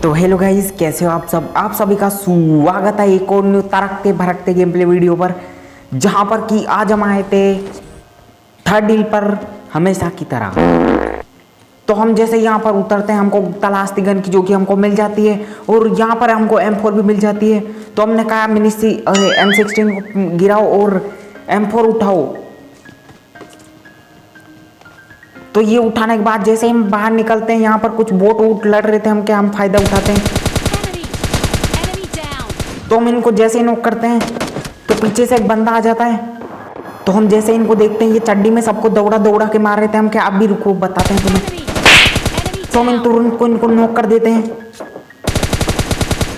तो hello guys, कैसे हो आप सब। आप सभी का स्वागत है एक और न्यू तड़कते भड़कते गेम प्ले वीडियो पर, जहां पर कि आज हम आए थे थर्ड डील पर हमेशा की तरह। तो हम जैसे यहाँ पर उतरते हैं हमको तलाशती गन की जो कि हमको मिल जाती है, और यहाँ पर हमको M4 भी मिल जाती है। तो हमने कहा M16 को गिराओ और M4 उठाओ। तो ये उठाने के बाद जैसे हम बाहर निकलते हैं, यहाँ पर कुछ बोट वोट लड़ रहे थे, हम क्या हम फायदा उठाते हैं। तो हम इनको जैसे ही नॉक करते हैं तो पीछे से एक बंदा आ जाता है। तो हम जैसे इनको देखते हैं, ये चड्डी में सबको दौड़ा दौड़ा के मार रहे थे, हम क्या आप भी रुको बताते हैं तुम्हें। तो हम तुरंत को इनको नॉक कर देते हैं,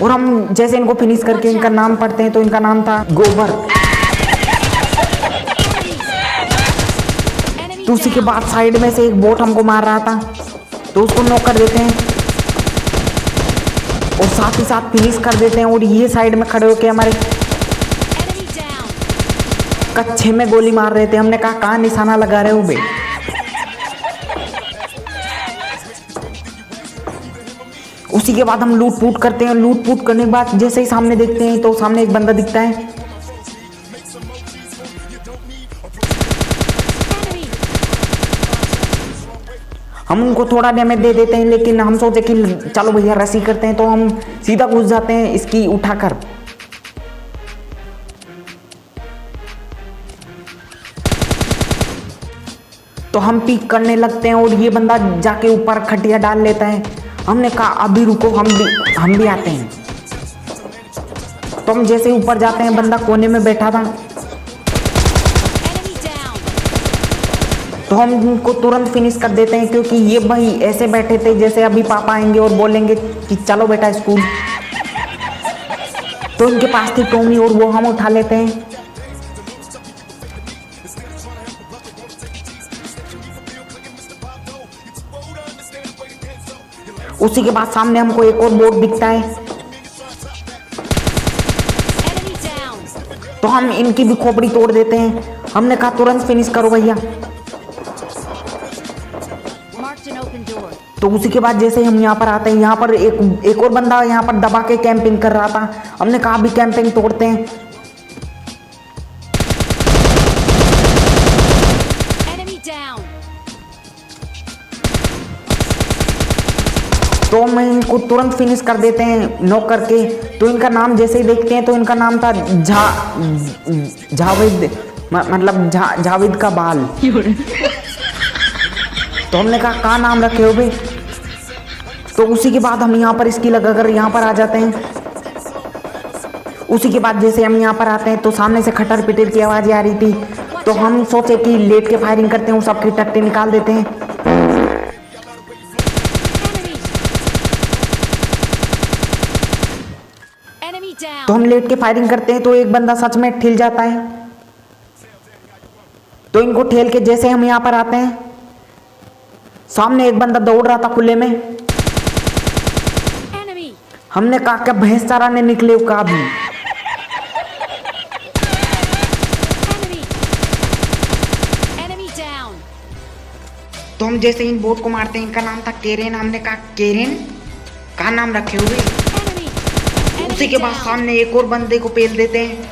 और हम जैसे इनको फिनिश करके इनका नाम पढ़ते हैं तो इनका नाम था गोबर। तो उसी के बाद साइड में से एक बोट हमको मार रहा था, तो उसको नॉक कर देते हैं और साथ ही साथ फिनिश कर देते हैं। और ये साइड में खड़े होके हमारे कच्छे में गोली मार रहे थे, हमने कहा कहाँ निशाना लगा रहे हो बे। उसी के बाद हम लूट पूट करते हैं। लूट पूट करने के बाद जैसे ही सामने देखते हैं तो सामने एक बंदा दिखता है। हम उनको थोड़ा डैमेज दे देते हैं, लेकिन हम सोचे कि चलो भैया रसी करते हैं, तो हम सीधा घुस जाते हैं इसकी उठाकर। तो हम पीक करने लगते हैं और ये बंदा जाके ऊपर खटिया डाल लेता है। हमने कहा अभी रुको, हम भी आते हैं। तो हम जैसे ऊपर जाते हैं, बंदा कोने में बैठा था, तो हम उनको तुरंत फिनिश कर देते हैं, क्योंकि ये भाई ऐसे बैठे थे जैसे अभी पापा आएंगे और बोलेंगे कि चलो बेटा स्कूल। तो इनके पास थी टोमी और वो हम उठा लेते हैं। उसी के बाद सामने हमको एक और बोट दिखता है, तो हम इनकी भी खोपड़ी तोड़ देते हैं। हमने कहा तुरंत फिनिश करो भैया। तो उसी के बाद जैसे हम यहाँ पर आते हैं, यहाँ पर एक और बंदा यहाँ पर दबा के कैंपिंग कर रहा था। हमने कहा भी कैंपिंग तोड़ते हैं। तो हम इनको तुरंत फिनिश कर देते हैं नॉक करके। तो इनका नाम जैसे ही देखते हैं तो इनका नाम था जावेद, मतलब जावेद का बाल। तो हमने कहा नाम रखे हो भाई। तो उसी के बाद हम यहाँ पर इसकी लगाकर यहाँ पर आ जाते हैं। उसी के बाद जैसे हम यहाँ पर आते हैं तो सामने से खटर पिटर की आवाज़ आ रही थी, तो हम सोचे कि लेट के फायरिंग करते हैं, वो सबके टट्टे निकाल देते हैं। तो हम लेट के फायरिंग करते हैं तो एक बंदा सच में ठिल जाता है। तो इनको ठेल के जैसे हम यहाँ पर आते हैं, सामने एक बंदा दौड़ रहा था खुले में। हमने कहा क्या भैंस चराने निकले हो का भी। तो हम जैसे इन बोट को मारते हैं, इनका नाम था केरेन। हमने कहा केरेन का नाम रखे हुए। उसी के बाद सामने एक और बंदे को पेल देते हैं,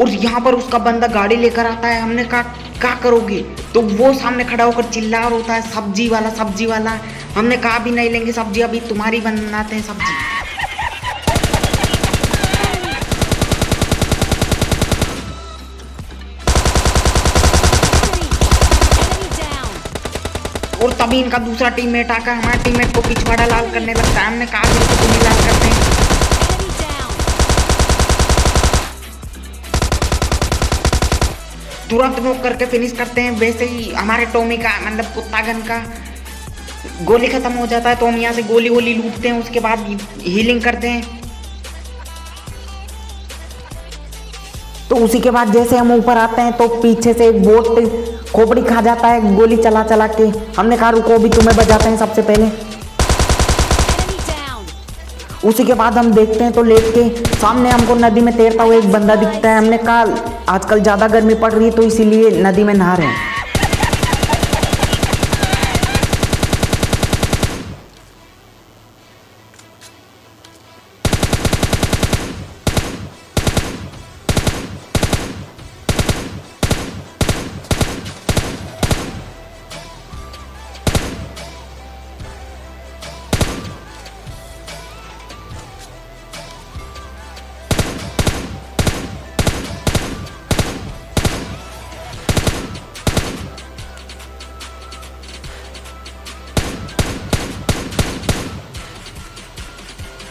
और यहाँ पर उसका बंदा गाड़ी लेकर आता है। हमने कहा क्या करोगे, तो वो सामने खड़ा होकर चिल्ला रहा होता है सब्जी वाला सब्जी वाला। हमने कहा भी नहीं लेंगे सब्जी, अभी तुम्हारी बनाते हैं सब्जी। और तभी इनका दूसरा टीममेट आकर हमारे टीममेट को पिछवाड़ा लाल करने लगता है। हमने कहा तुम्हें लाल करते हैं। तुरंत नॉक करके फिनिश करते हैं। वैसे ही हमारे टॉमी का मतलब कुत्ता गन का गोली खत्म हो जाता है, तो हम यहाँ से गोली वोली लूटते हैं। उसके बाद हीलिंग करते हैं। तो उसी के बाद जैसे हम ऊपर आते हैं तो पीछे से एक बोट खोपड़ी खा जाता है गोली चला चला के। हमने कहा रुको भी तुम्हें बजाते हैं सबसे पहले। उसी के बाद हम देखते हैं तो लेट के सामने हमको नदी में तैरता हुआ एक बंदा दिखता है। हमने कहा आजकल ज़्यादा गर्मी पड़ रही है तो इसीलिए नदी में नहा रहे हैं।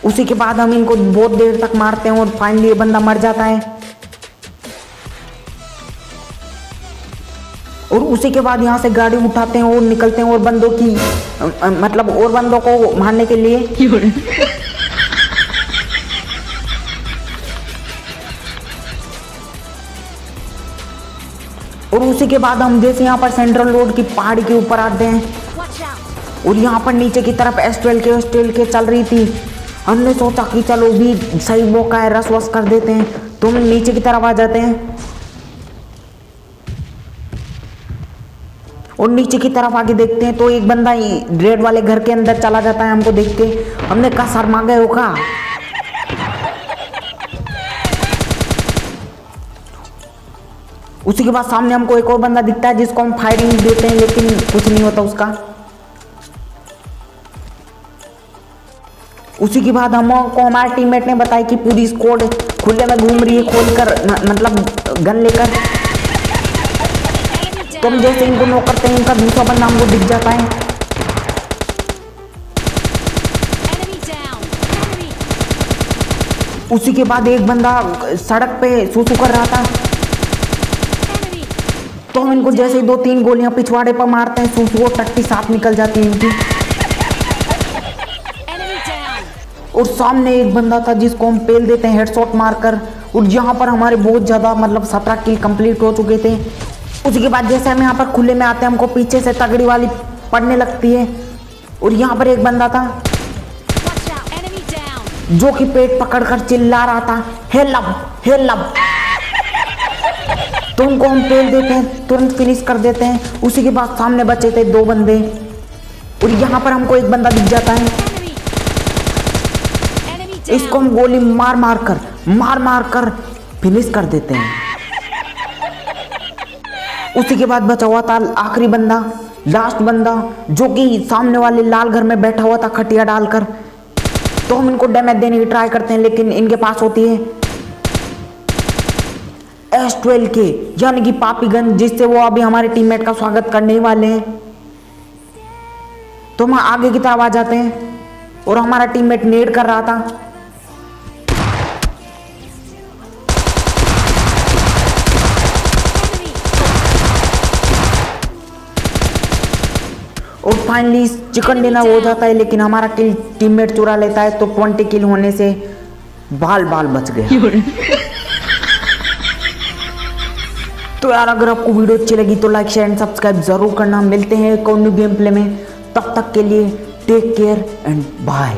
उसी के बाद हम इनको बहुत देर तक मारते हैं और फाइनली ये बंदा मर जाता है। और उसी के बाद यहाँ से गाड़ी उठाते हैं और निकलते हैं और बंदों की मतलब और बंदों को मारने के लिए। और उसी के बाद हम जैसे यहाँ पर सेंट्रल रोड की पहाड़ी के ऊपर आते हैं और यहाँ पर नीचे की तरफ एस्ट्रेल के चल रही थी। हमने सोचा कि चलो भी सही मौका है, रस वस कर देते हैं, तो हम नीचे की तरफ आ जाते हैं। और नीचे की तरफ आके देखते हैं तो एक बंदा रेड वाले घर के अंदर चला जाता है हमको देख के। हमने कहा शर्मा गए हो का। उसी के बाद सामने हमको एक और बंदा दिखता है जिसको हम फायरिंग देते हैं लेकिन कुछ नहीं होता उसका। उसी के बाद हमको हमारे टीममेट ने बताया कि पूरी स्क्वाड खुले में घूम रही है खोलकर मतलब गन लेकर। तो हम जैसे इनको नॉक करते हैं इनका दूसरा बंदा हमको दिख जाता है। उसी के बाद एक बंदा सड़क पे सूसू कर रहा था, तो हम इनको जैसे ही 2-3 गोलियां पिछवाड़े पर मारते हैं सूसू और टट्टी साफ निकल जाती है इनकी। और सामने एक बंदा था जिसको हम पेल देते हैं हेडशॉट मारकर। और यहाँ पर हमारे बहुत ज़्यादा मतलब 17 किल कंप्लीट हो चुके थे। उसी के बाद जैसे हम यहाँ पर खुले में आते हैं हमको पीछे से तगड़ी वाली पड़ने लगती है। और यहाँ पर एक बंदा था जो कि पेट पकड़कर चिल्ला रहा था, हे लब हे लब। तो उनको हम पेल देते हैं, तुरंत फिनिश कर देते हैं। उसी के बाद सामने बचे थे 2 बंदे और यहाँ पर हमको एक बंदा दिख जाता है। इसको हम गोली मार मार कर फिनिश कर देते हैं। उसी के बाद बचा हुआ था आखिरी बंदा, लास्ट बंदा, जो कि सामने वाले लाल घर में बैठा हुआ था खटिया डालकर। तो हम इनको डैमेज देने की ट्राई करते हैं लेकिन इनके पास होती है S12 के यानी कि पापी गन, जिससे वो अभी हमारे टीममेट का स्वागत करने ही वाले हैं। तो हम आगे की तरफ आ जाते हैं और हमारा टीममेट नेड कर रहा था। और फाइनली चिकन डिनर हो जाता है लेकिन हमारा किल टीममेट चुरा लेता है। तो 20 किल होने से बाल बच गया। तो यार अगर आपको वीडियो अच्छी लगी तो लाइक शेयर एंड सब्सक्राइब जरूर करना। मिलते हैं एक और न्यू गेम प्ले में, तब तक के लिए टेक केयर एंड बाय।